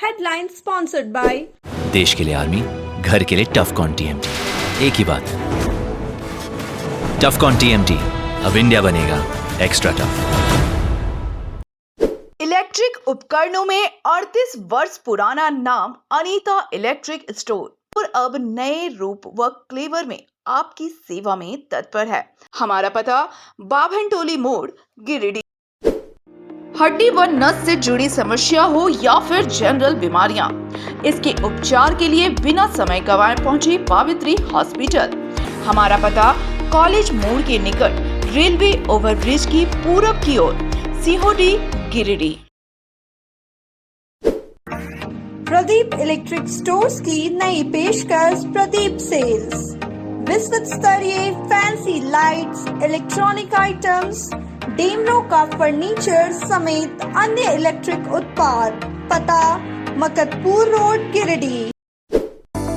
Headline sponsored by देश के लिए आर्मी, घर के लिए टफकॉन टीएमटी। एक ही बात, टफकॉन टीएमटी, अब इंडिया बनेगा एक्स्ट्रा टफ। इलेक्ट्रिक उपकरणों में 38 वर्ष पुराना नाम अनीता इलेक्ट्रिक स्टोर और अब नए रूप व क्लेवर में आपकी सेवा में तत्पर है। हमारा पता बाभनटोली मोड़, गिरिडीह। हड्डी व नस से जुड़ी समस्या हो या फिर जनरल बीमारियां, इसके उपचार के लिए बिना समय गंवाए पहुंचे पावित्री हॉस्पिटल। हमारा पता कॉलेज मोड़ के निकट रेलवे ओवरब्रिज की पूरब की ओर, सिहोडी, गिरिडीह। प्रदीप इलेक्ट्रिक स्टोर्स की नई पेशकश प्रदीप सेल्स। विश्व स्तरीय fancy lights, electronic items, Damro का फर्नीचर समेत अन्य इलेक्ट्रिक उत्पाद। पता मकतपुर रोड, गिरिडीह।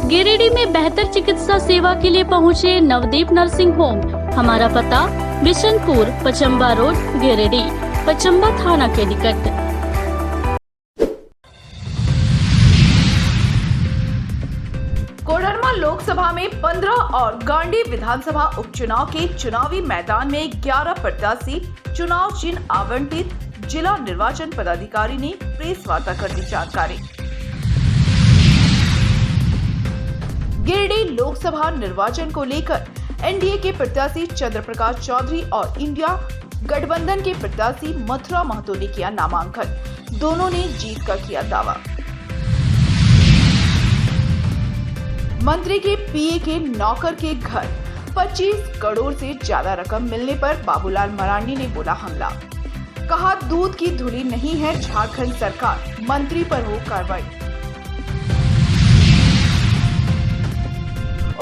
गिरिडीह में बेहतर चिकित्सा सेवा के लिए पहुंचे नवदीप नर्सिंग होम। हमारा पता बिशनपुर, पचम्बा रोड, गिरिडीह, पचम्बा थाना के निकट। कोडरमा लोकसभा में 15 और गांडी विधानसभा उपचुनाव के चुनावी मैदान में 11 प्रत्याशी चुनाव चिन्ह आवंटित। जिला निर्वाचन पदाधिकारी ने प्रेस वार्ता कर दी जानकारी। गिरिडीह लोकसभा निर्वाचन को लेकर एनडीए के प्रत्याशी चंद्र प्रकाश चौधरी और इंडिया गठबंधन के प्रत्याशी मथुरा महतो ने किया नामांकन। दोनों ने जीत का किया दावा। मंत्री के पीए के नौकर के घर 25 करोड़ से ज्यादा रकम मिलने पर बाबूलाल मरांडी ने बोला हमला। कहा दूध की धुली नहीं है झारखंड सरकार, मंत्री पर हो कार्रवाई।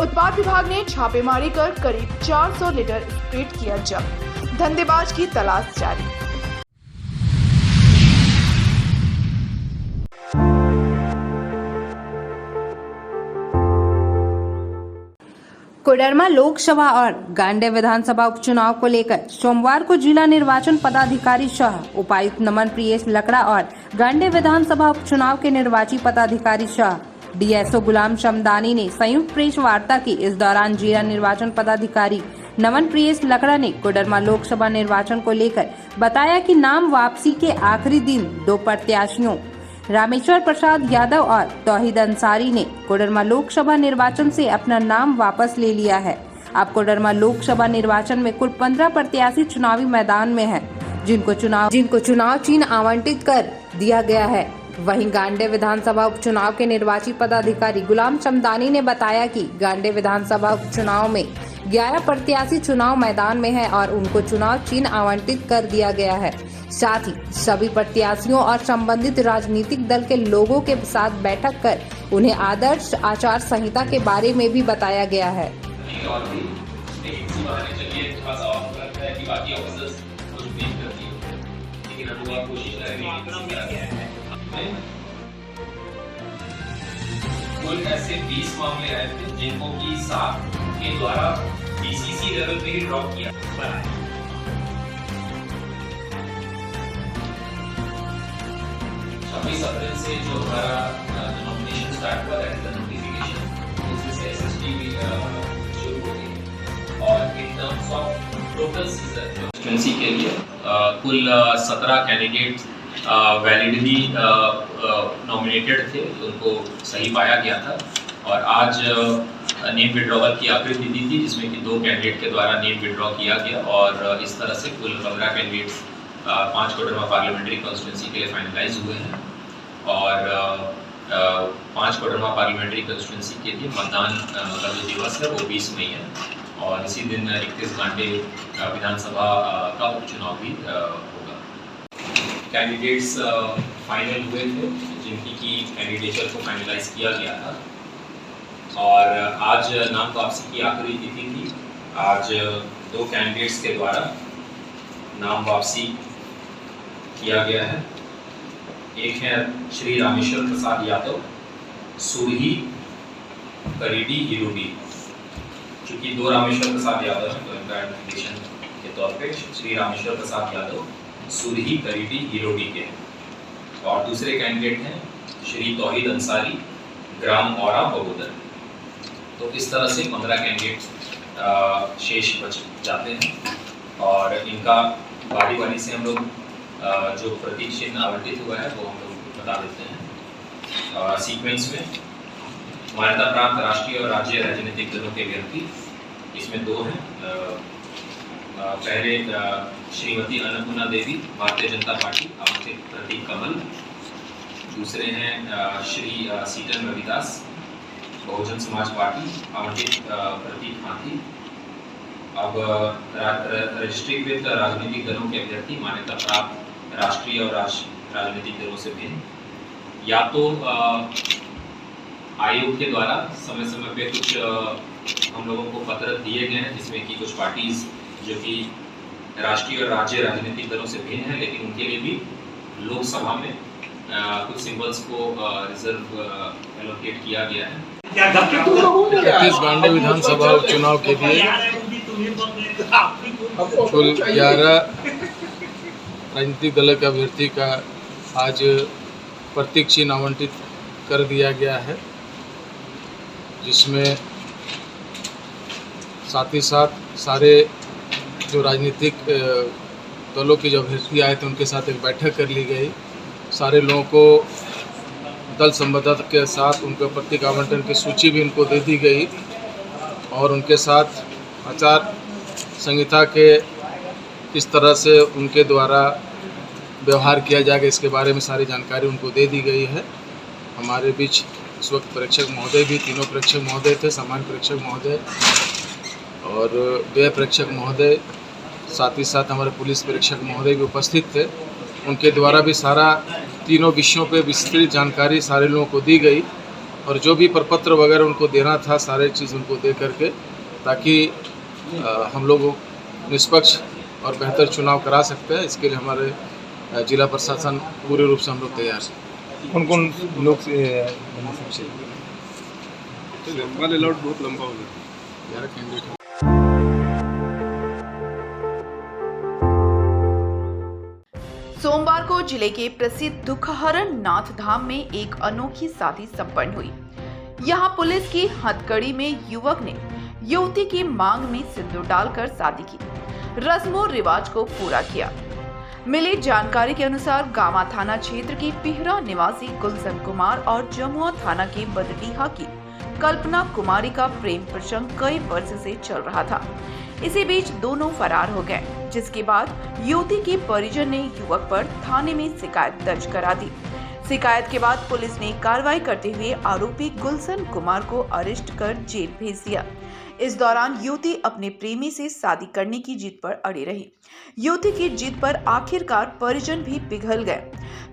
उत्पाद विभाग ने छापेमारी कर करीब 400 लीटर स्प्रिट किया जब्त। धंधेबाज की तलाश जारी। कोडरमा लोकसभा और गांडे विधानसभा उपचुनाव को लेकर सोमवार को जिला निर्वाचन पदाधिकारी सह उपायुक्त नमन प्रियेश लकड़ा और गांडे विधानसभा उपचुनाव के निर्वाची पदाधिकारी सह डीएसओ गुलाम शमदानी ने संयुक्त प्रेस वार्ता की। इस दौरान जिला निर्वाचन पदाधिकारी नमन प्रियेश लकड़ा ने कोडरमा लोकसभा निर्वाचन को लेकर बताया कि नाम वापसी के आखिरी दिन 2 प्रत्याशियों रामेश्वर प्रसाद यादव और तौहीद अंसारी ने कोडरमा लोकसभा निर्वाचन से अपना नाम वापस ले लिया है। अब कोडरमा लोकसभा निर्वाचन में कुल 15 प्रत्याशी चुनावी मैदान में हैं, जिनको चुनाव चिन्ह आवंटित कर दिया गया है। वहीं गांडे विधानसभा उपचुनाव के निर्वाची पदाधिकारी गुलाम शमदानी ने बताया कि गांडे विधानसभा उपचुनाव में 11 प्रत्याशी चुनाव मैदान में हैं और उनको चुनाव चिन्ह आवंटित कर दिया गया है। साथ ही सभी प्रत्याशियों और संबंधित राजनीतिक दल के लोगों के साथ बैठक कर उन्हें आदर्श आचार संहिता के बारे में भी बताया गया है। कुल ऐसे 20 मामले आए थे जिनको की साख के द्वारा बीसीसी लेवल पे ही ड्रॉप किया। 26 अप्रैल से जो हमारा नॉमिनेशन स्टार्ट हुआ, दैट इज द नोटिफिकेशन, उससे एसएसटी भी शुरू हो गई। और in terms of total constituency के लिए कुल 17 कैंडिडेट वैलिडली नॉमिनेटेड थे, उनको सही पाया गया था। और आज नेम विड्रॉवल की आखिरी तिथि थी, जिसमें कि 2 कैंडिडेट के द्वारा नेम विड्रॉ किया गया। और इस तरह से कुल 15 कैंडिडेट्स 5 कोडरमा पार्लियामेंट्री कॉन्स्टिट्यूंसी के लिए फाइनलाइज हुए हैं। और 5 कोडरमा पार्लियामेंट्री कॉन्स्टिट्यूंसी के लिए मतदान का जो दिवस है वो 20 मई है। और इसी दिन 31 गांडे विधानसभा का उपचुनाव भी होगा। कैंडिडेट्स फाइनल हुए थे, जिनकी की कैंडिडेचर को फाइनलाइज किया गया था। और आज नाम वापसी की आखिरी तिथि थी। आज 2 कैंडिडेट्स के द्वारा नाम वापसी किया गया है। एक है श्री रामेश्वर प्रसाद यादव, सुरही, करीडी, गिरोडी। चूँकि 2 रामेश्वर प्रसाद यादव हैं, तो इनका आइडेंटिफिकेशन के तौर पे श्री रामेश्वर प्रसाद यादव सुरही, करीडी, गिरोडी के। और दूसरे कैंडिडेट हैं श्री तौहीद अंसारी, ग्राम औरा, बगोदर। तो इस तरह से 15 कैंडिडेट शेष बच जाते हैं और इनका बारी बारी से हम लोग जो प्रतीक चिन्ह आवंटित हुआ है वो हम लोग बता देते हैं सीक्वेंस में। मान्यता प्राप्त राष्ट्रीय और राज्य राजनीतिक दलों के व्यक्ति इसमें 2 हैं। पहले श्रीमती अन्नपूर्णा देवी, भारतीय जनता पार्टी, आवंटित प्रतीक कमल। दूसरे हैं श्री सीटन रविदास, बहुजन समाज पार्टी, आवंटित प्रतीक हाथी। अब रजिस्ट्रीकृत राजनीतिक दलों के अभ्यर्थी मान्यता प्राप्त राष्ट्रीय और राजनीतिक दलों से भिन्न, या तो आयोग के द्वारा समय समय पे कुछ हम लोगों को पत्र दिए गए हैं जिसमें कि कुछ पार्टीज जो कि राष्ट्रीय और राज्य राजनीतिक दलों से भिन्न है, लेकिन उनके लिए भी लोकसभा में कुछ सिंबल्स को रिजर्व एलोकेट किया गया है। 31 गांडे विधानसभा उपचुनाव के लिए कुल 11 राजनीतिक दल के अभ्यर्थी का आज प्रतीक चिन्ह आवंटित कर दिया गया है, जिसमें साथ ही साथ सारे जो राजनीतिक दलों के जो अभ्यर्थी आए थे उनके साथ एक बैठक कर ली गई। सारे लोगों को दल संबद्धता के साथ उनके प्रतीक आवंटन की सूची भी उनको दे दी गई और उनके साथ आचार संहिता के किस तरह से उनके द्वारा व्यवहार किया जाएगा इसके बारे में सारी जानकारी उनको दे दी गई है। हमारे बीच इस वक्त प्रेक्षक महोदय भी, तीनों प्रेक्षक महोदय थे, सामान्य प्रेक्षक महोदय और व्यय प्रेक्षक महोदय, साथ ही साथ हमारे पुलिस प्रेक्षक महोदय भी उपस्थित थे। उनके द्वारा भी सारा तीनों विषयों पे विस्तृत जानकारी सारे लोगों को दी गई और जो भी प्रपत्र वगैरह उनको देना था सारे चीज़ उनको दे करके, ताकि हम लोग निष्पक्ष और बेहतर चुनाव करा सकते हैं। इसके लिए हमारे जिला प्रशासन पूरे रूप से हम लोग तैयार हैं। कौन लोग बहुत लंबा हो गया 11 कैंडिडेट। सोमवार को जिले के प्रसिद्ध दुखहरण नाथ धाम में एक अनोखी शादी संपन्न हुई। यहां पुलिस की हथकड़ी में युवक ने युवती की मांग में सिंदूर डालकर शादी की, रस्मों रिवाज को पूरा किया। मिली जानकारी के अनुसार गामा थाना क्षेत्र की पिहरा निवासी गुलशन कुमार और जमुआ थाना के बदडीहा की कल्पना कुमारी का प्रेम प्रसंग कई वर्ष से चल रहा था। इसी बीच दोनों फरार हो गए, जिसके बाद युवती के परिजन ने युवक पर थाने में शिकायत दर्ज करा दी। शिकायत के बाद पुलिस ने कार्रवाई करते हुए आरोपी गुलशन कुमार को अरेस्ट कर जेल भेज दिया। इस दौरान युवती अपने प्रेमी से शादी करने की जिद पर अड़ी रही। युवती की जिद पर आखिरकार परिजन भी पिघल गए।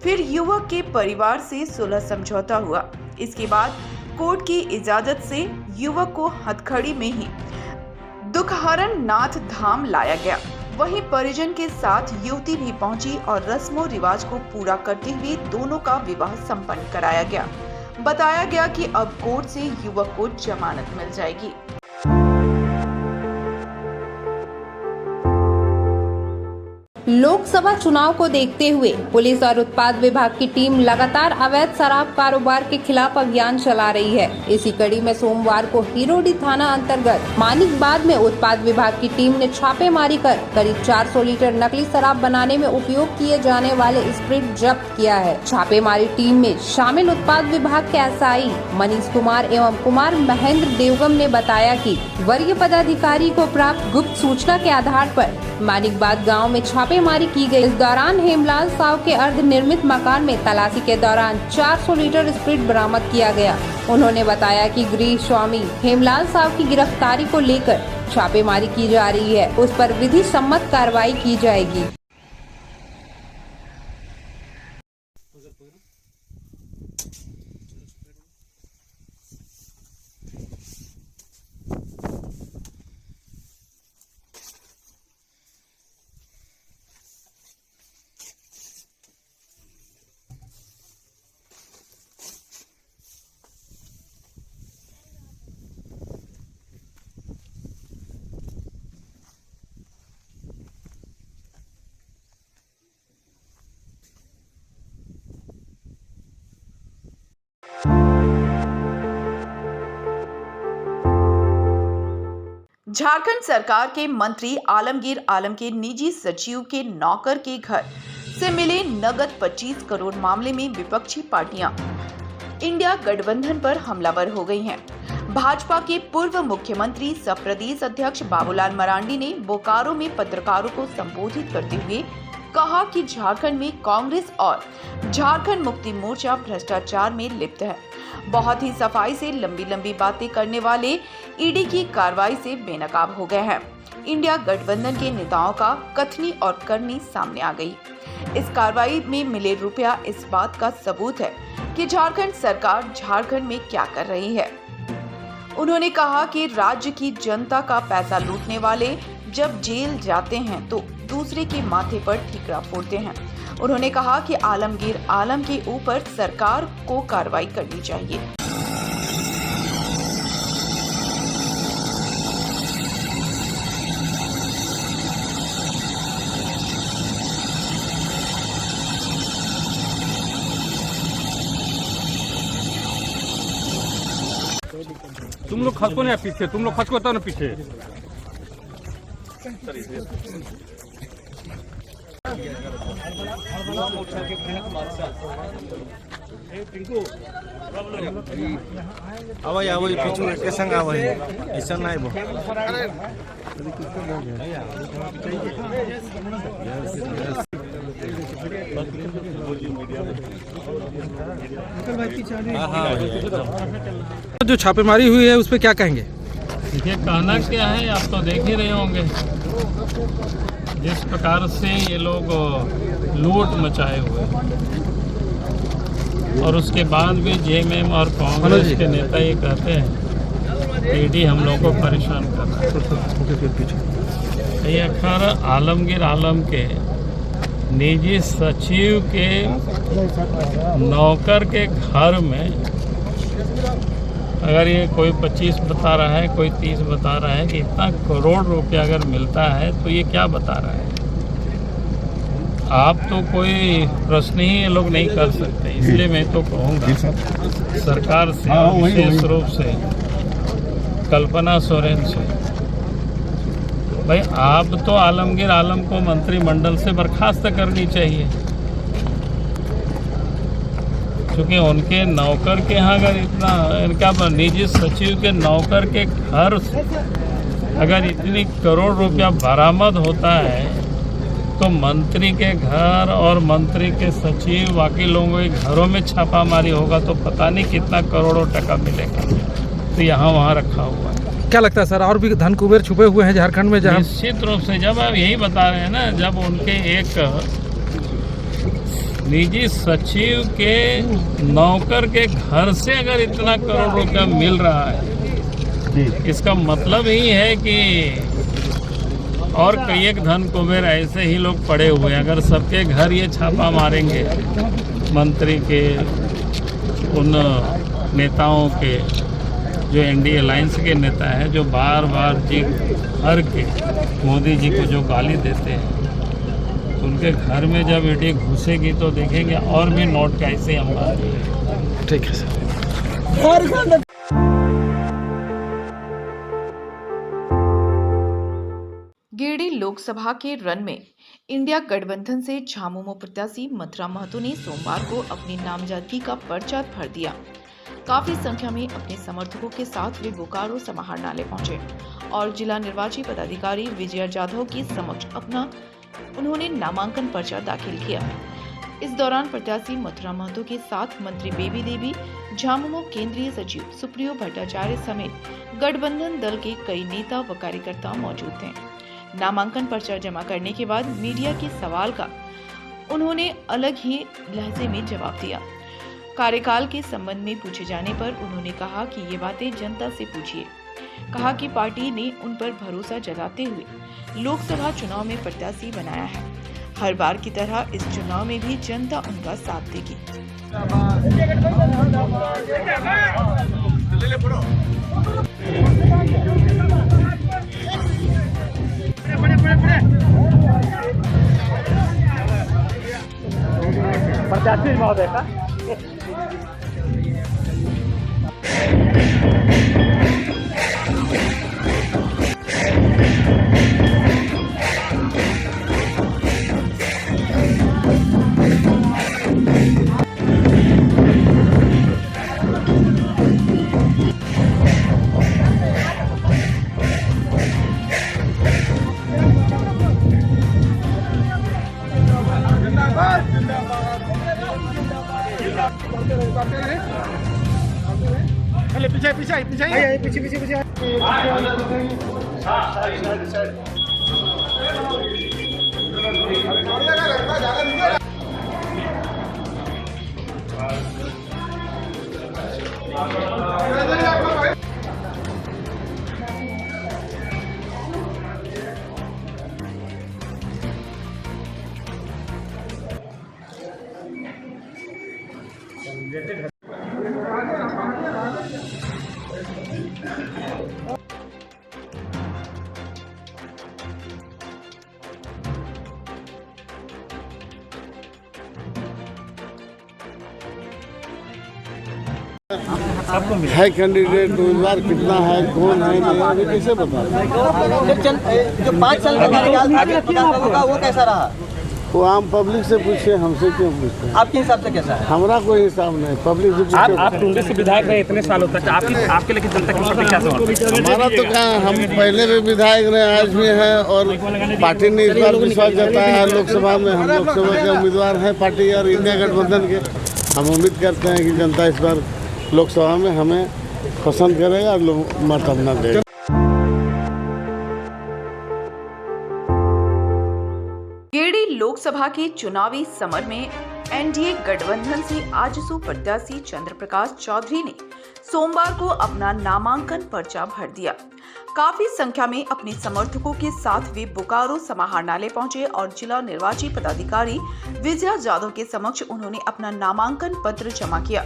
फिर युवक के परिवार से सुलह समझौता हुआ। इसके बाद कोर्ट की इजाजत से युवक को हथकड़ी में ही दुखहरण नाथ धाम लाया गया। वहीं परिजन के साथ युवती भी पहुंची और रस्मों रिवाज को पूरा करते हुए दोनों का विवाह संपन्न कराया गया। बताया गया कि अब कोर्ट से युवक को जमानत मिल जाएगी। लोकसभा चुनाव को देखते हुए पुलिस और उत्पाद विभाग की टीम लगातार अवैध शराब कारोबार के खिलाफ अभियान चला रही है। इसी कड़ी में सोमवार को हिरोडी थाना अंतर्गत मानिकबाग में उत्पाद विभाग की टीम ने छापेमारी कर करीब 400 लीटर नकली शराब बनाने में उपयोग किए जाने वाले स्प्रिट जब्त किया है। छापेमारी टीम में शामिल उत्पाद विभाग के एसआई मनीष कुमार एवं कुमार महेंद्र देवगम ने बताया कि वरीय पदाधिकारी को प्राप्त गुप्त सूचना के आधार पर मानिकबाग गाँव में छापेमारी की गई। इस दौरान हेमलाल साव के अर्ध निर्मित मकान में तलाशी के दौरान 400 लीटर स्प्रिट बरामद किया गया। उन्होंने बताया कि गृह स्वामी हेमलाल साव की गिरफ्तारी को लेकर छापेमारी की जा रही है, उस पर विधि सम्मत कार्रवाई की जाएगी। झारखंड सरकार के मंत्री आलमगीर आलम के निजी सचिव के नौकर के घर से मिले नगद 25 करोड़ मामले में विपक्षी पार्टियां इंडिया गठबंधन पर हमलावर हो गई हैं। भाजपा के पूर्व मुख्यमंत्री सह प्रदेश अध्यक्ष बाबूलाल मरांडी ने बोकारो में पत्रकारों को संबोधित करते हुए कहा कि झारखंड में कांग्रेस और झारखंड मुक्ति मोर्चा भ्रष्टाचार में लिप्त है। बहुत ही सफाई से लंबी लंबी बातें करने वाले ईडी की कार्रवाई से बेनकाब हो गए हैं। इंडिया गठबंधन के नेताओं का कथनी और करनी सामने आ गई। इस कार्रवाई में मिले रुपया इस बात का सबूत है कि झारखंड सरकार झारखंड में क्या कर रही है। उन्होंने कहा कि राज्य की जनता का पैसा लूटने वाले जब जेल जाते हैं तो दूसरे के माथे पर ठीकरा फोड़ते हैं। उन्होंने कहा कि आलमगीर आलम के ऊपर सरकार को कार्रवाई करनी चाहिए। तुम लोग खसको नहीं पीछे, तुम लोग खसको ना पीछे। आवई आवई पीछू के संग आवई ऐसा नहीं बो जो छापेमारी हुई है उस पर क्या कहेंगे? देखिए, कहना क्या है, आप तो देख ही रहे होंगे जिस प्रकार से ये लोग लूट मचाए हुए और उसके बाद भी जेएमएम और कांग्रेस के नेता ये कहते हैं ईडी हम लोग को परेशान कर रहा है। ये खैर आलमगीर आलम के निजी सचिव के नौकर के घर में अगर ये कोई 25 बता रहा है, कोई 30 बता रहा है कि इतना करोड़ रुपया अगर मिलता है तो ये क्या बता रहा है? आप तो कोई प्रश्न ही ये लोग नहीं कर सकते। इसलिए मैं तो कहूँगा सरकार से, विशेष रूप से कल्पना सोरेन से, भाई आप तो आलमगीर आलम को मंत्रिमंडल से बर्खास्त करनी चाहिए, क्योंकि उनके नौकर के यहाँ अगर इतना, इनका निजी सचिव के नौकर के घर से अगर इतनी करोड़ रुपया बरामद होता है तो मंत्री के घर और मंत्री के सचिव बाकी लोगों के घरों में छापामारी होगा तो पता नहीं कितना करोड़ों टका मिलेगा। तो यहाँ वहाँ रखा हुआ है। क्या लगता है सर, और भी धन कुबेर छुपे हुए हैं झारखंड में? जहाँ निश्चित रूप से, जब आप यही बता रहे हैं ना, जब उनके एक निजी सचिव के नौकर के घर से अगर इतना करोड़ रुपया मिल रहा है, इसका मतलब ही है कि और कई एक धन कुबेर ऐसे ही लोग पड़े हुए हैं। अगर सबके घर ये छापा मारेंगे, मंत्री के, उन नेताओं के जो एनडीए अलायंस के नेता हैं, जो बार बार जी भर के मोदी जी को जो गाली देते हैं, तो उनके घर में जब ईडी घुसेगी तो देखेंगे और भी नोट कैसे हम मारेंगे। ठीक है सर। गिरिडीह लोकसभा के रण में इंडिया गठबंधन से झामुमो प्रत्याशी मथुरा महतो ने सोमवार को अपनी नामजदगी का पर्चा भर दिया। काफी संख्या में अपने समर्थकों के साथ वे बोकारो समाहरणालय पहुंचे और जिला निर्वाची पदाधिकारी विजय जाधव के समक्ष उन्होंने नामांकन पर्चा दाखिल किया। इस दौरान प्रत्याशी मथुरा महतो के साथ मंत्री बेबी देवी, झामुमो केंद्रीय सचिव सुप्रियो भट्टाचार्य समेत गठबंधन दल के कई नेता व कार्यकर्ता मौजूद थे। नामांकन पर्चा जमा करने के बाद मीडिया के सवाल का उन्होंने अलग ही लहजे में जवाब दिया। कार्यकाल के संबंध में पूछे जाने पर उन्होंने कहा कि ये बातें जनता से पूछिए। कहा कि पार्टी ने उन पर भरोसा जताते हुए लोकसभा चुनाव में प्रत्याशी बनाया है। हर बार की तरह इस चुनाव में भी जनता उनका साथ देगी। प्रत्याशी महोदय का है कैंडिडेट उम्मीदवार कितना है, कौन है, नहीं, अभी कैसे बता? जो 5 साल का कार्यकाल होगा वो कैसा रहा? वो आम पब्लिक से पूछिए, हमसे क्यों पूछते हैं? आपके हिसाब से कैसा है? हमारा कोई हिसाब नहीं, पब्लिक से पूछिए। आप टुंडे से विधायक रहे इतने सालों तक, आपके लिए जनता की प्रतिक्रिया क्या? हमारा तो क्या, हम पहले भी विधायक रहे, आज भी हैं, और पार्टी ने इस बार विश्वास जताया है लोकसभा में। हम लोकसभा के उम्मीदवार हैं पार्टी और इंडिया गठबंधन के। हम उम्मीद करते हैं कि जनता इस बार लोकसभा में हमें पसंद करेगा और लोग मत अपना देगा। गिरिडीह लोकसभा के चुनावी समर में एनडीए गठबंधन से आजसू प्रत्याशी चंद्रप्रकाश चौधरी ने सोमवार को अपना नामांकन पर्चा भर दिया। काफी संख्या में अपने समर्थकों के साथ वे बोकारो समाहरणालय पहुंचे और जिला निर्वाची पदाधिकारी विजया जाधव के समक्ष उन्होंने अपना नामांकन पत्र जमा किया।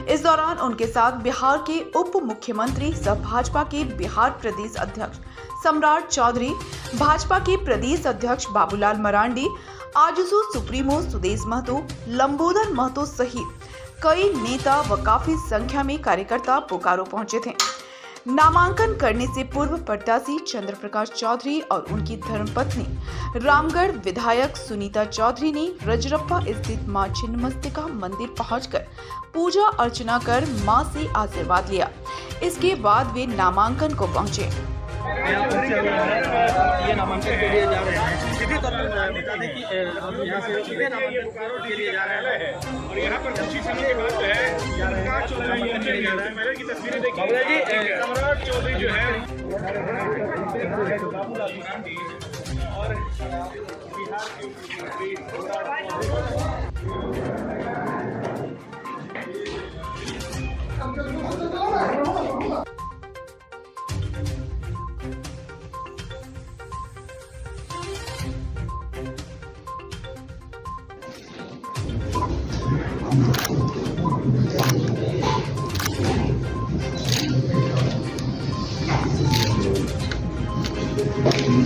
इस दौरान उनके साथ बिहार के उप मुख्यमंत्री सह भाजपा के बिहार प्रदेश अध्यक्ष सम्राट चौधरी, भाजपा के प्रदेश अध्यक्ष बाबूलाल मरांडी, आजसू सुप्रीमो सुदेश महतो, लंबोदर महतो सहित कई नेता व काफी संख्या में कार्यकर्ता बोकारो पहुंचे थे। नामांकन करने से पूर्व प्रत्याशी चंद्रप्रकाश चौधरी और उनकी धर्मपत्नी रामगढ़ विधायक सुनीता चौधरी ने रजरप्पा स्थित मां छिन्नमस्तिका मंदिर पहुंचकर पूजा अर्चना कर मां से आशीर्वाद लिया। इसके बाद वे नामांकन को पहुंचे। ये नामांकन के लिए जा रहे हैं, सीधे तौर पर बता दें कि यहाँ से सीधे नामांकन बोकारो के लिए जा रहे हैं और यहाँ पर कुछ ही समय के बाद जो है सम्राट चौधरी की तस्वीरें देखिए। सम्राट चौधरी जो है और बिहार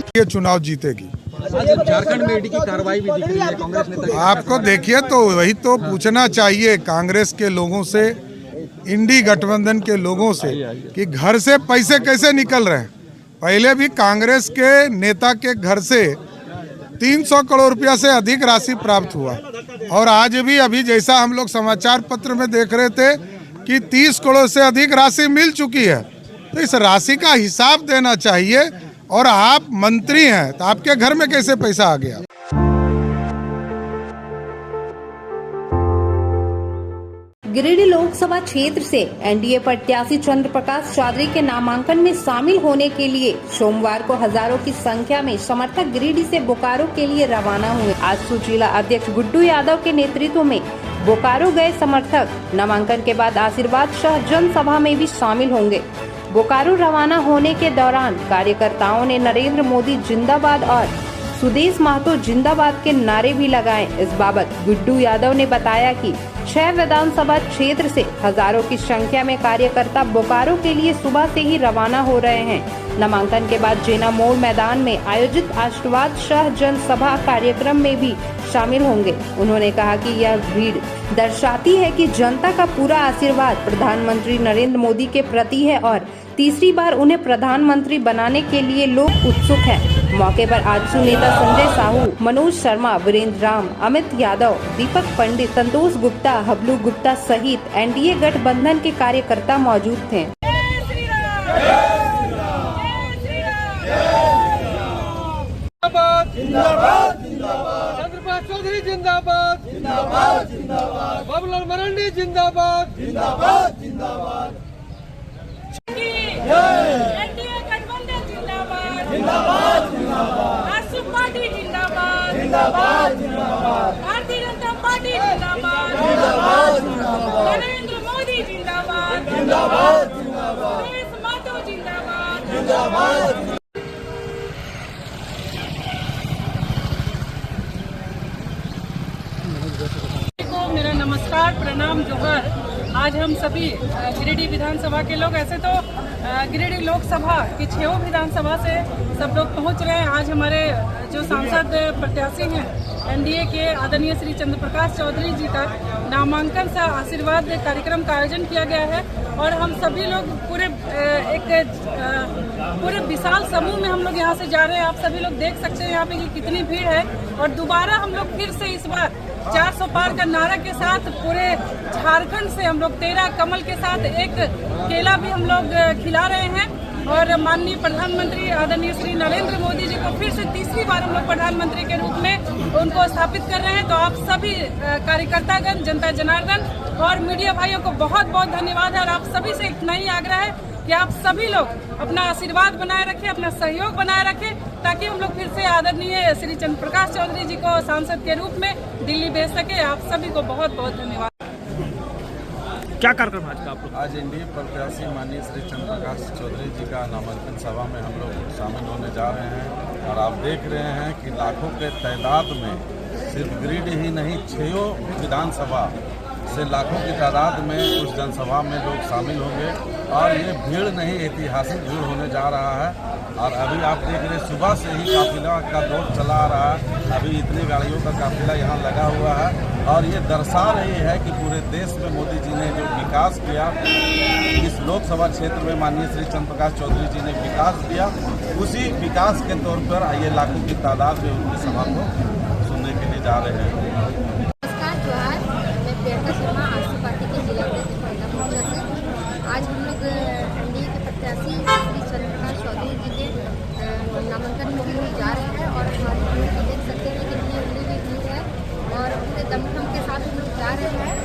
ये चुनाव जीतेगी। झारखंड में ईडी की कार्रवाई भी दिख रही है कांग्रेस नेता। आपको देखिए तो वही तो पूछना चाहिए कांग्रेस के लोगों से, इंडी गठबंधन के लोगों से कि घर से पैसे कैसे निकल रहे हैं। पहले भी कांग्रेस के नेता के घर से 300 करोड़ रुपया से अधिक राशि प्राप्त हुआ और आज भी अभी जैसा हम लोग समाचार पत्र में देख रहे थे कि 30 करोड़ से अधिक राशि मिल चुकी है। तो इस राशि का हिसाब देना चाहिए। और आप मंत्री हैं तो आपके घर में कैसे पैसा आ गया? गिरिडीह लोकसभा क्षेत्र से एनडीए प्रत्याशी चंद्रप्रकाश चौधरी के नामांकन में शामिल होने के लिए सोमवार को हजारों की संख्या में समर्थक गिरिडीह से बोकारो के लिए रवाना हुए। आज जिला अध्यक्ष गुड्डू यादव के नेतृत्व में बोकारो गए समर्थक नामांकन के बाद आशीर्वाद शाह जनसभा में भी शामिल होंगे। बोकारो रवाना होने के दौरान कार्यकर्ताओं ने नरेंद्र मोदी जिंदाबाद और सुदेश महतो जिंदाबाद के नारे भी लगाए। इस बाबत गुड्डू यादव ने बताया कि 6 विधानसभा क्षेत्र से हजारों की संख्या में कार्यकर्ता बोकारो के लिए सुबह से ही रवाना हो रहे हैं। नामांकन के बाद जेना मोड़ मैदान में आयोजित आशीर्वाद शाह जनसभा कार्यक्रम में भी शामिल होंगे। उन्होंने कहा कि यह भीड़ दर्शाती है कि जनता का पूरा आशीर्वाद प्रधानमंत्री नरेंद्र मोदी के प्रति है और तीसरी बार उन्हें प्रधानमंत्री बनाने के लिए लोग उत्सुक हैं। मौके पर आजसू नेता संजय साहू, मनोज शर्मा, वीरेंद्र राम, अमित यादव, दीपक पंडित, संतोष गुप्ता, हबलू गुप्ता सहित एनडीए गठबंधन के कार्यकर्ता मौजूद थे। जिंदाबाद जिंदाबाद, चंद्रप्रकाश चौधरी जिंदाबाद जिंदाबाद जिंदाबाद, बाबूलाल मरांडी जिंदाबाद जिंदाबाद जिंदाबाद, एनडीए गठबंधन जिंदाबाद जिंदाबाद जिंदाबाद, आजसू पार्टी जिंदाबाद जिंदाबाद जिंदाबाद, भारतीय जनता पार्टी जिंदाबाद जिंदाबाद जिंदाबाद, नरेंद्र मोदी जिंदाबाद जिंदाबाद जिंदाबाद, सुरेश माधव जिंदाबाद जिंदाबाद। मेरा नमस्कार, प्रणाम, जोहर। आज हम सभी गिरिडीह विधानसभा के लोग, ऐसे तो गिरिडीह लोकसभा की 6 विधानसभा से सब लोग पहुंच रहे हैं। आज हमारे जो सांसद प्रत्याशी हैं एनडीए के आदरणीय श्री चंद्रप्रकाश चौधरी जी का नामांकन सह आशीर्वाद कार्यक्रम का आयोजन किया गया है और हम सभी लोग पूरे विशाल समूह में हम लोग यहाँ से जा रहे हैं। आप सभी लोग देख सकते हैं यहाँ पे कि कितनी भीड़ है और दोबारा हम लोग फिर से इस बार 400 पार का नारा के साथ पूरे झारखंड से हम लोग 13 कमल के साथ एक केला भी हम लोग खिला रहे हैं और माननीय प्रधानमंत्री आदरणीय श्री नरेंद्र मोदी जी को फिर से तीसरी बार हम लोग प्रधानमंत्री के रूप में उनको स्थापित कर रहे हैं। तो आप सभी कार्यकर्तागण, जनता जनार्दन और मीडिया भाइयों को बहुत बहुत धन्यवाद है और आप सभी से इतना ही आग्रह है कि आप सभी लोग अपना आशीर्वाद बनाए रखें, अपना सहयोग बनाए रखें ताकि हम लोग फिर से आदरणीय श्री चंद्रप्रकाश चौधरी जी को सांसद के रूप में दिल्ली भेज सके। आप सभी को बहुत बहुत धन्यवाद। क्या कार्यक्रम आज का आप लोग? आज एनडीए प्रत्याशी माननीय श्री चंद्रप्रकाश चौधरी जी का नामांकन सभा में हम लोग शामिल होने जा रहे हैं और आप देख रहे हैं कि लाखों के तादाद में सिर्फ गिरिडीह ही नहीं 6 विधानसभा से लाखों की तादाद में उस जनसभा में लोग शामिल होंगे और ये भीड़ नहीं, ऐतिहासिक भीड़ होने जा रहा है। और अभी आप देख रहे हैं सुबह से ही काफिला का दौर चला आ रहा है, अभी इतनी गाड़ियों का काफिला यहाँ लगा हुआ है और ये दर्शा रही है कि पूरे देश में मोदी जी ने जो विकास किया, इस लोकसभा क्षेत्र में माननीय श्री चंद्रप्रकाश चौधरी जी ने विकास किया, उसी विकास के तौर पर आइए लाखों की तादाद में उनकी सभा को सुनने के लिए जा रहे हैं। शर्मा आजसू पार्टी के जिला अध्यक्ष से आज हम लोग एनडीए के प्रत्याशी श्री चंद्रप्रकाश चौधरी जी के नामांकन में जा रहे हैं और हम लोग देख सकते हैं कि कितनी उमड़ी हुई भीड़ है और पूरे दमखम के साथ हम लोग जा रहे हैं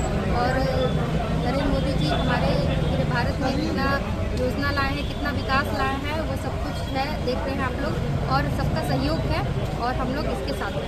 और नरेंद्र मोदी जी हमारे पूरे भारत में कितना योजना लाए हैं, कितना विकास लाए हैं, वो सब कुछ है, देख रहे हैं आप लोग और सबका सहयोग है और हम लोग इसके साथ हैं।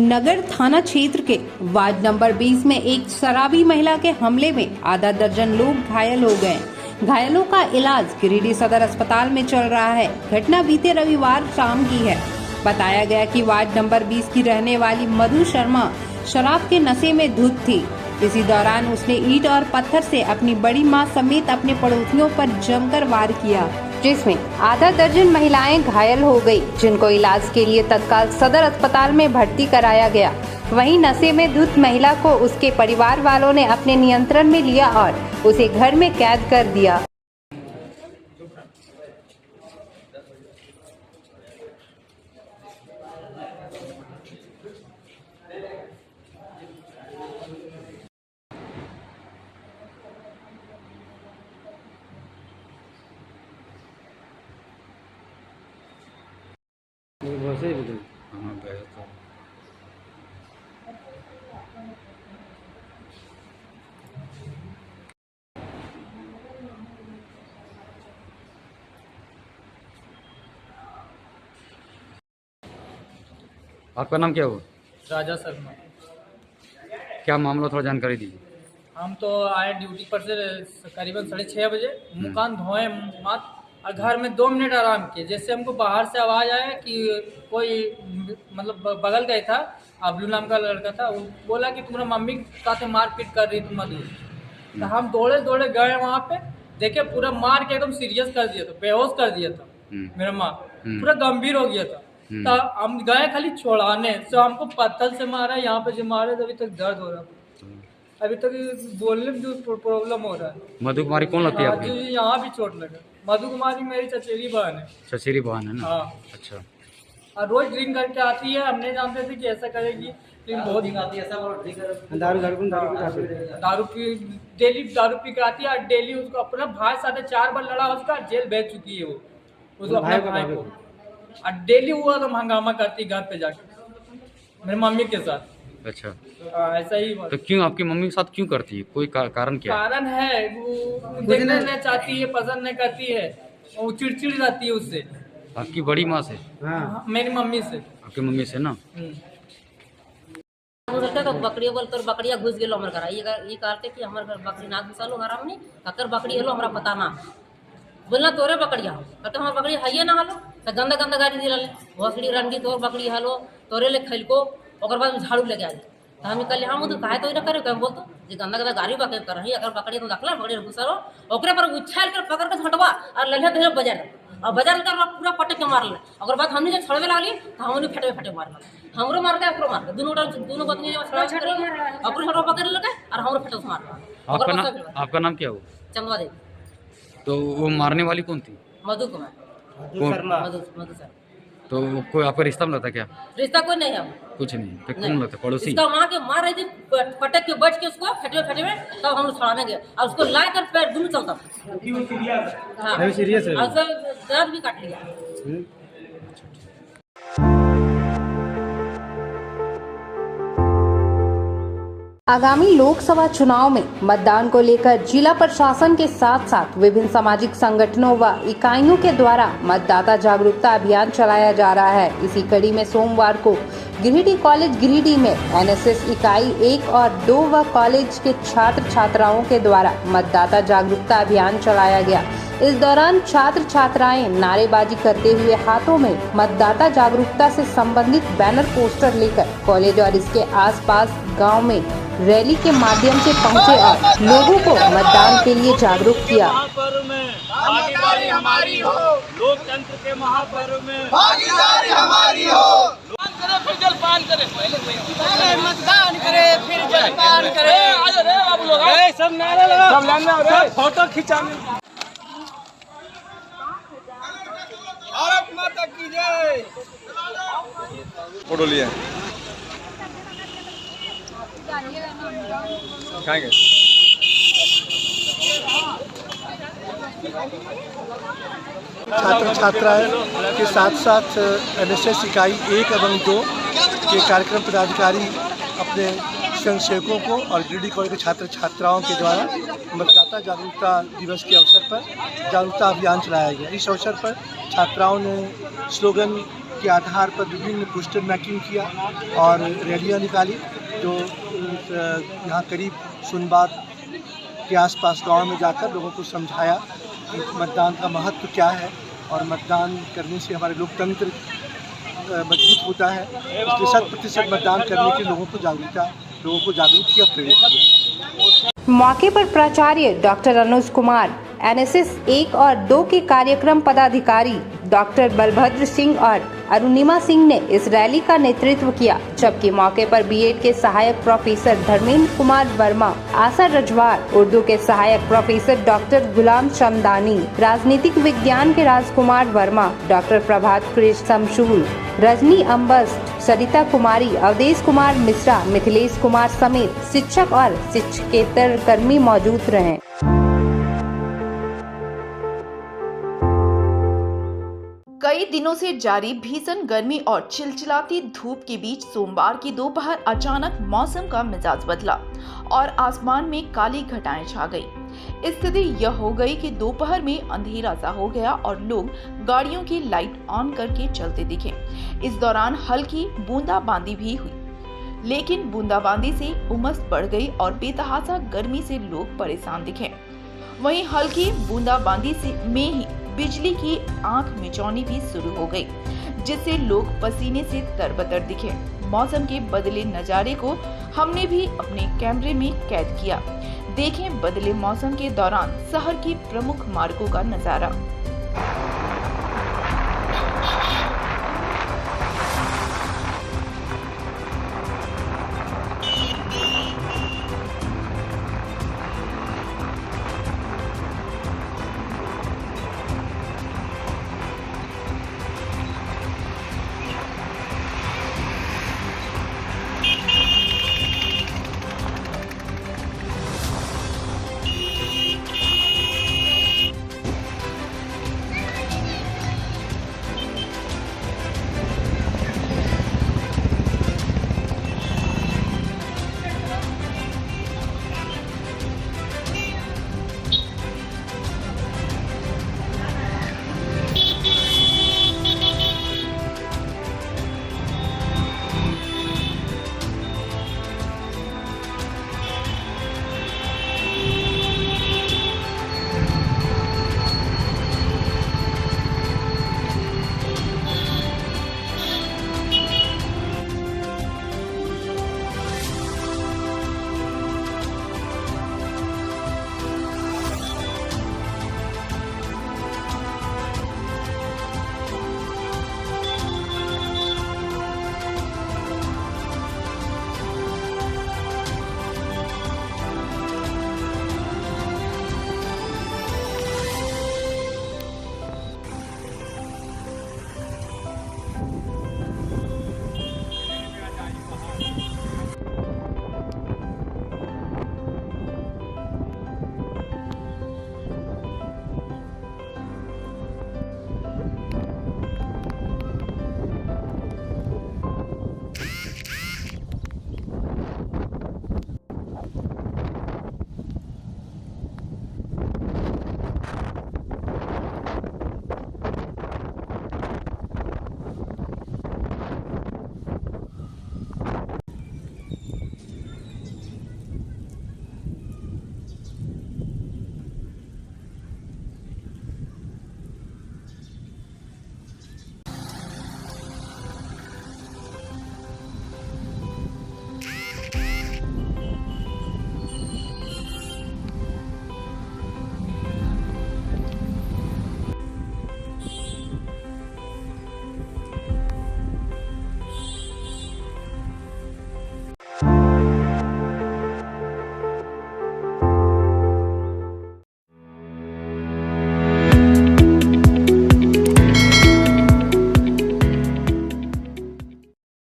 नगर थाना क्षेत्र के वार्ड नंबर 20 में एक शराबी महिला के हमले में आधा दर्जन लोग घायल हो गए। घायलों का इलाज गिरिडीह सदर अस्पताल में चल रहा है। घटना बीते रविवार शाम की है। बताया गया कि वार्ड नंबर 20 की रहने वाली मधु शर्मा शराब के नशे में धुत थी। इसी दौरान उसने ईंट और पत्थर से अपनी बड़ी मां समेत अपने पड़ोसियों पर जमकर वार किया, जिसमें आधा दर्जन महिलाएं घायल हो गई, जिनको इलाज के लिए तत्काल सदर अस्पताल में भर्ती कराया गया। वहीं नशे में धुत महिला को उसके परिवार वालों ने अपने नियंत्रण में लिया और उसे घर में कैद कर दिया। आपका नाम क्या हुआ? राजा शर्मा। क्या मामला, थोड़ा जानकारी दीजिए। हम तो आए ड्यूटी पर से करीबन 6:30 बजे, मुँह कान धोए मात और घर में 2 मिनट आराम किए। जैसे हमको बाहर से आवाज़ आया कि कोई मतलब बगल गए था, अबलू नाम का लड़का था, वो बोला कि तुम्हारा मम्मी साथ मारपीट कर रही थी मधु। तो हम दौड़े दौड़े गए वहाँ पे, देखे पूरा मार के एकदम सीरियस कर दिया था, बेहोश कर दिया था मेरा माँ, पूरा गंभीर हो गया था। तो हम गए खाली छोड़ाने, तो हमको पत्थर से मारा, यहाँ पे जो मारे तो अभी तक दर्द हो रहा था। अभी तक बोलने में जो प्रॉब्लम हो रहा है। मधु कुमारी कौन लगती है हाँ, आपकी? जी यहाँ भी चोट लगा। मधु कुमारी मेरी चचेरी बहन है। चचेरी बहन है ना? हाँ। अच्छा। और रोज ड्रिंक करके आती है, हम नहीं जानते थे कि ऐसा करेगी, लेकिन बहुत आती है। दारू पी के आती है और डेली उसको अपना भाई साथ 4 बार लड़ा, उसका जेल भेज चुकी है वो उसको अपने भाई को। और डेली वो एकदम हंगामा करती घर पे जाके मेरी मम्मी के साथ। अच्छा। ऐसा ही तो क्यों आपकी मम्मी के साथ क्यों करती है? कोई कारण क्या है? कारण है, वो देखना नहीं चाहती है, पसंद नहीं करती है, वो चिड़चिड़ रहती है उससे। आपकी बड़ी माँ से? हाँ। मेरी मम्मी से। आपकी मम्मी से ना? तो बकरी बोल तो बकरिया घुस गेलो हमर घर, ये कहते कि हमर घर बकरी ना घुसालो घर में, अकर बकरी हेलो हमरा पता ना, बोलना तोरे बकरिया हो, कहते हमर बकरी है ना हलो, तो गंदा गंदा गाड़ी दिलाले, भोसड़ी रंडी तोर बकरी हलो, तोरे ले खैलको, ओकर बाद झाड़ू लेके आए। तो हम कहले हम तो काहे तो इना करे, हम बोलतो जे गंदा गंदा गाड़ी बाके कर रही, अगर बकरी तो रखला बकरी घुसारो, ओकरे पर उछाल कर पकड़ के झटवा और लल्हा धरे बाजार, और बाजार में पूरा पटक के मारले। ओकर बाद हमने जब छड़वे लागली तो हमने फटे मारल, हमरो मार के ओकरो मार के, दोनों पत्नी ओकरो छड़वा पकड़ लगे और हमरो फटे मार। आपका नाम क्या हुआ? चंदवा देवी। तो वो मारने वाली कौन थी? मधु कुमार। मधु सर। तो कोई आपका रिश्ता में लगता क्या? रिश्ता कोई नहीं है, कुछ नहीं। तो कौन लगता? पड़ोसी? इसका माँ के मार रही थी, पटक के बच के उसको फटे में, तब हम छुड़ाने गए और उसको ला कर पैर दोनों चलता था। हाँ, सीरियस है। और दर्द भी काट लिया। आगामी लोकसभा चुनाव में मतदान को लेकर जिला प्रशासन के साथ साथ विभिन्न सामाजिक संगठनों व इकाइयों के द्वारा मतदाता जागरूकता अभियान चलाया जा रहा है। इसी कड़ी में सोमवार को गिरिडीह कॉलेज गिरिडीह में एनएसएस इकाई 1 और 2 व कॉलेज के छात्र छात्राओं के द्वारा मतदाता जागरूकता अभियान चलाया गया। इस दौरान छात्र छात्राएं नारेबाजी करते हुए हाथों में मतदाता जागरूकता से संबंधित बैनर पोस्टर लेकर कॉलेज और इसके आसपास गांव में रैली के माध्यम से पहुंचे और लोगों को मतदान के लिए जागरूक किया। भागीदारी हमारी हो, लोकतंत्र के महापर्व में भागीदारी हमारी हो। फिर जलपान करे, पहले मतदान करे, फिर जलपान करे। अरे आप लोग सब नारे लगा, सब लाइन में फोटो खिंचाने। भारत माता की जय। फोटो लिया खाएंगे। छात्र छात्राएं के साथ साथ एनएसएस इकाई 1 एवं 2 के कार्यक्रम पदाधिकारी अपने स्वयंसेवकों को और गिरिडीह कॉलेज के छात्र छात्राओं के द्वारा मतदाता जागरूकता दिवस के अवसर पर जागरूकता अभियान चलाया गया। इस अवसर पर छात्राओं ने स्लोगन के आधार पर विभिन्न पोस्टर मेकिंग किया और रैलियां निकाली, जो यहाँ करीब सुनबात के आसपास गांव में जाकर लोगों को समझाया कि मतदान का महत्व क्या है और मतदान करने से हमारे लोकतंत्र मजबूत होता है। इसलिए 100% मतदान करने के लोगों को जागरूक किया, प्रेरित किया। मौके पर प्राचार्य डॉक्टर अनुज कुमार, एनएसएस 1 और 2 के कार्यक्रम पदाधिकारी डॉक्टर बलभद्र सिंह और अरुणिमा सिंह ने इस रैली का नेतृत्व किया, जबकि मौके पर बीएड के सहायक प्रोफेसर धर्मेंद्र कुमार वर्मा, आशा रजवार, उर्दू के सहायक प्रोफेसर डॉक्टर गुलाम शमदानी, राजनीतिक विज्ञान के राजकुमार वर्मा, डॉक्टर प्रभात कृष्ण शमशूल, रजनी अम्बस्ट, सरिता कुमारी, अवधेश कुमार मिश्रा, मिथिलेश कुमार समेत शिक्षक और शिक्षकेतर कर्मी मौजूद रहे। कई दिनों से जारी भीषण गर्मी और चिलचिलाती धूप के बीच सोमवार की दोपहर अचानक मौसम का मिजाज बदला और आसमान में काली घटाएं छा गई। स्थिति यह हो गई कि दोपहर में अंधेरा सा हो गया और लोग गाड़ियों की लाइट ऑन करके चलते दिखे। इस दौरान हल्की बूंदाबांदी भी हुई, लेकिन बूंदाबांदी से उमस बढ़ गई और बेतहासा गर्मी से लोग परेशान दिखे। वहीं हल्की बूंदाबांदी में ही बिजली की आंख मिचौनी भी शुरू हो गई, जिससे लोग पसीने से तरबतर दिखे। मौसम के बदले नजारे को हमने भी अपने कैमरे में कैद किया। देखें बदले मौसम के दौरान शहर की प्रमुख मार्गों का नजारा।